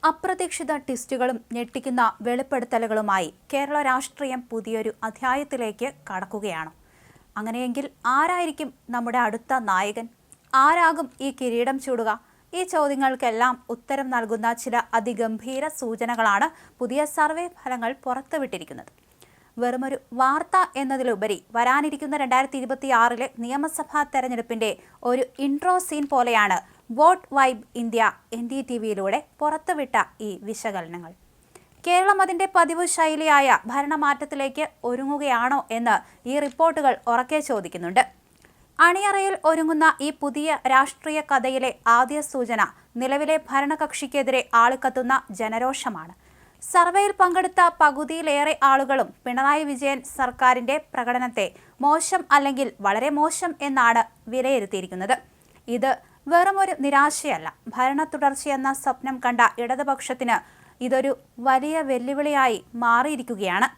അപ്രതീക്ഷിത ട്വിസ്റ്റുകളും ഞെട്ടിക്കുന്ന വെളിപ്പെടുത്തലുകളുമായി കേരള രാഷ്ട്രീയം പുതിയൊരു അധ്യായത്തിലേക്ക് കടക്കുകയാണ്. അങ്ങനെയെങ്കിൽ ആരായിരിക്കും നമ്മുടെ അടുത്ത നായകൻ? ആരാകും ഈ കിരീടം ചൂടുക? ഈ ചോദ്യങ്ങൾക്കെല്ലാം ഉത്തരം നൽകുന്ന ചില അതിഗംഭീര സൂചനകളാണ് പുതിയ സർവേ ഫലങ്ങൾ പുറത്തുവിട്ടിരിക്കുന്നത്. വെറുമൊരു വാർത്ത എന്നതിലുപരി വരാനിരിക്കുന്ന 2026 നിയമസഭാ തെരഞ്ഞെടുപ്പിന്റെ ഒരു ഇൻട്രോ സീൻ പോലെയാണ് വോട്ട് വൈബ് ഇന്ത്യ NDTVയിലൂടെ പുറത്തുവിട്ട ഈ വിശകലനങ്ങൾ. കേരളം അതിന്റെ പതിവ് ശൈലിയായ ഭരണമാറ്റത്തിലേക്ക് ഒരുങ്ങുകയാണോ എന്ന് ഈ റിപ്പോർട്ടുകൾ ഉറക്കെ ചോദിക്കുന്നുണ്ട്. അണിയറയിൽ ഒരുങ്ങുന്ന ഈ പുതിയ രാഷ്ട്രീയ കഥയിലെ ആദ്യ സൂചന നിലവിലെ ഭരണകക്ഷിക്കെതിരെ ആളിക്കത്തുന്ന ജനരോഷമാണ്. സർവേയിൽ പങ്കെടുത്ത പകുതിയിലേറെ ആളുകളും പിണറായി വിജയൻ സർക്കാരിന്റെ പ്രകടനത്തെ മോശം അല്ലെങ്കിൽ വളരെ മോശം എന്നാണ് വിലയിരുത്തിയിരിക്കുന്നത്. ഇത് വെറുമൊരു നിരാശയല്ല. ഭരണ തുടർച്ചയെന്ന സ്വപ്നം കണ്ട ഇടതുപക്ഷത്തിന് ഇതൊരു വലിയ വെല്ലുവിളിയായി മാറിയിരിക്കുകയാണ്.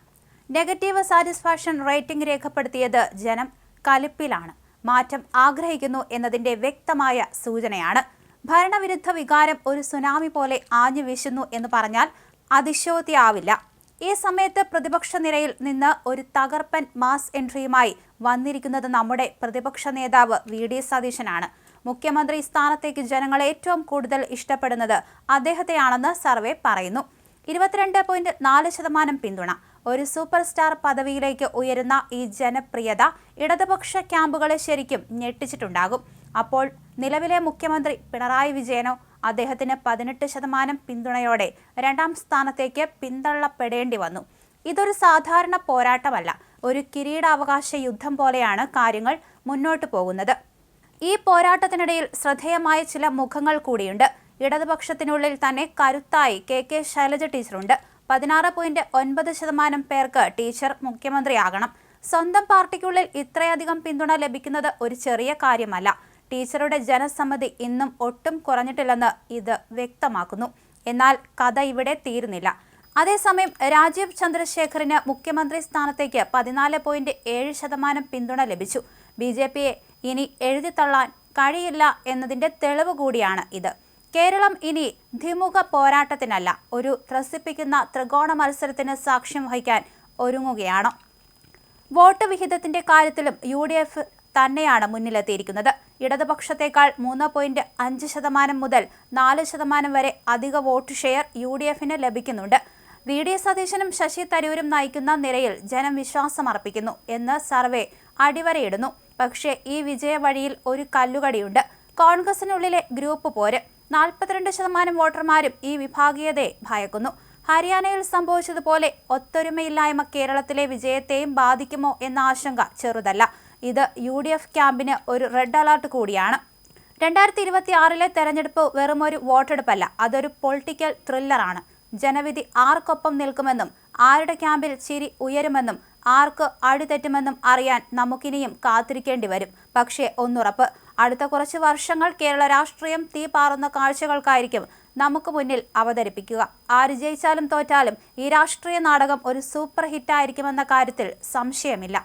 നെഗറ്റീവ് സാറ്റിസ്ഫാക്ഷൻ റേറ്റിംഗ് രേഖപ്പെടുത്തിയത് ജനം കലിപ്പിലാണ്, മാറ്റം ആഗ്രഹിക്കുന്നു എന്നതിന്റെ വ്യക്തമായ സൂചനയാണ്. ഭരണവിരുദ്ധ വികാരം ഒരു സുനാമി പോലെ ആഞ്ഞു വീശുന്നു എന്ന് പറഞ്ഞാൽ അതിശയോക്തിയാവില്ല. ഈ സമയത്ത് പ്രതിപക്ഷ നിരയിൽ നിന്ന് ഒരു തകർപ്പൻ മാസ് എൻട്രിയുമായി വന്നിരിക്കുന്നത് നമ്മുടെ പ്രതിപക്ഷ നേതാവ് VD സതീശനാണ്. മുഖ്യമന്ത്രി സ്ഥാനത്തേക്ക് ജനങ്ങൾ ഏറ്റവും കൂടുതൽ ഇഷ്ടപ്പെടുന്നത് അദ്ദേഹത്തെയാണെന്ന് സർവേ പറയുന്നു. 22.4% പിന്തുണ. ഒരു സൂപ്പർ സ്റ്റാർ പദവിയിലേക്ക് ഉയരുന്ന ഈ ജനപ്രിയത ഇടതുപക്ഷ ക്യാമ്പുകളെ ശരിക്കും ഞെട്ടിച്ചിട്ടുണ്ടാകും. അപ്പോൾ നിലവിലെ മുഖ്യമന്ത്രി പിണറായി വിജയനോ? അദ്ദേഹത്തിന് 18% പിന്തുണയോടെ രണ്ടാം സ്ഥാനത്തേക്ക് പിന്തള്ളപ്പെടേണ്ടി വന്നു. ഇതൊരു സാധാരണ പോരാട്ടമല്ല. ഒരു കിരീടാവകാശ യുദ്ധം പോലെയാണ് കാര്യങ്ങൾ മുന്നോട്ടു പോകുന്നത്. ഈ പോരാട്ടത്തിനിടയിൽ ശ്രദ്ധേയമായ ചില മുഖങ്ങൾ കൂടിയുണ്ട്. ഇടതുപക്ഷത്തിനുള്ളിൽ തന്നെ കരുത്തായി KK ശൈലജ ടീച്ചറുണ്ട്. 16.9% പേർക്ക് ടീച്ചർ മുഖ്യമന്ത്രിയാകണം. സ്വന്തം പാർട്ടിക്കുള്ളിൽ ഇത്രയധികം പിന്തുണ ലഭിക്കുന്നത് ഒരു ചെറിയ കാര്യമല്ല. ടീച്ചറുടെ ജനസമ്മതി ഇന്നും ഒട്ടും കുറഞ്ഞിട്ടില്ലെന്ന് ഇത് വ്യക്തമാക്കുന്നു. എന്നാൽ കഥ ഇവിടെ തീരുന്നില്ല. അതേസമയം രാജീവ് ചന്ദ്രശേഖറിന് മുഖ്യമന്ത്രി സ്ഥാനത്തേക്ക് 14.7% പിന്തുണ ലഭിച്ചു. BJPയെ ഇനി എഴുതിത്തള്ളാൻ കഴിയില്ല എന്നതിന്റെ തെളിവ് കൂടിയാണ് ഇത്. കേരളം ഇനി ദ്വിമുഖ പോരാട്ടത്തിനല്ല, ഒരു ത്രസിപ്പിക്കുന്ന ത്രികോണ മത്സരത്തിന് സാക്ഷ്യം വഹിക്കാൻ ഒരുങ്ങുകയാണ്. വോട്ട് വിഹിതത്തിന്റെ കാര്യത്തിലും UDF തന്നെയാണ് മുന്നിലെത്തിയിരിക്കുന്നത്. ഇടതുപക്ഷത്തേക്കാൾ 3.5% മുതൽ 4% വരെ അധിക വോട്ട് ഷെയർ UDFന് ലഭിക്കുന്നുണ്ട്. VD സതീശനും ശശി തരൂരും നയിക്കുന്ന നിരയിൽ ജനം വിശ്വാസമർപ്പിക്കുന്നു എന്ന് സർവേ അടിവരയിടുന്നു. പക്ഷേ ഈ വിജയ വഴിയിൽ ഒരു കല്ലുകടിയുണ്ട്. കോൺഗ്രസിനുള്ളിലെ ഗ്രൂപ്പ് പോര്. 42% വോട്ടർമാരും ഈ വിഭാഗീയതയെ ഭയക്കുന്നു. ഹരിയാനയിൽ സംഭവിച്ചതുപോലെ ഒത്തൊരുമയില്ലായ്മ കേരളത്തിലെ വിജയത്തെയും ബാധിക്കുമോ എന്ന ആശങ്ക ചെറുതല്ല. ഇത് UDF ക്യാമ്പിന് ഒരു റെഡ് അലർട്ട് കൂടിയാണ്. 2026 തെരഞ്ഞെടുപ്പ് വെറുമൊരു വോട്ടെടുപ്പല്ല, അതൊരു പൊളിറ്റിക്കൽ ത്രില്ലറാണ്. ജനവിധി ആർക്കൊപ്പം നിൽക്കുമെന്നും ആരുടെ ക്യാമ്പിൽ ചിരി ഉയരുമെന്നും ആർക്ക് അടിതെറ്റുമെന്നും അറിയാൻ നമുക്കിനിയും കാത്തിരിക്കേണ്ടി വരും. പക്ഷേ ഒന്നുറപ്പ്, അടുത്ത കുറച്ച് വർഷങ്ങൾ കേരള രാഷ്ട്രീയം തീപാറുന്ന കാഴ്ചകൾക്കായിരിക്കും നമുക്ക് മുന്നിൽ അവതരിപ്പിക്കുക. ആര് ജയിച്ചാലും തോറ്റാലും ഈ രാഷ്ട്രീയ നാടകം ഒരു സൂപ്പർ ഹിറ്റായിരിക്കുമെന്ന കാര്യത്തിൽ സംശയമില്ല.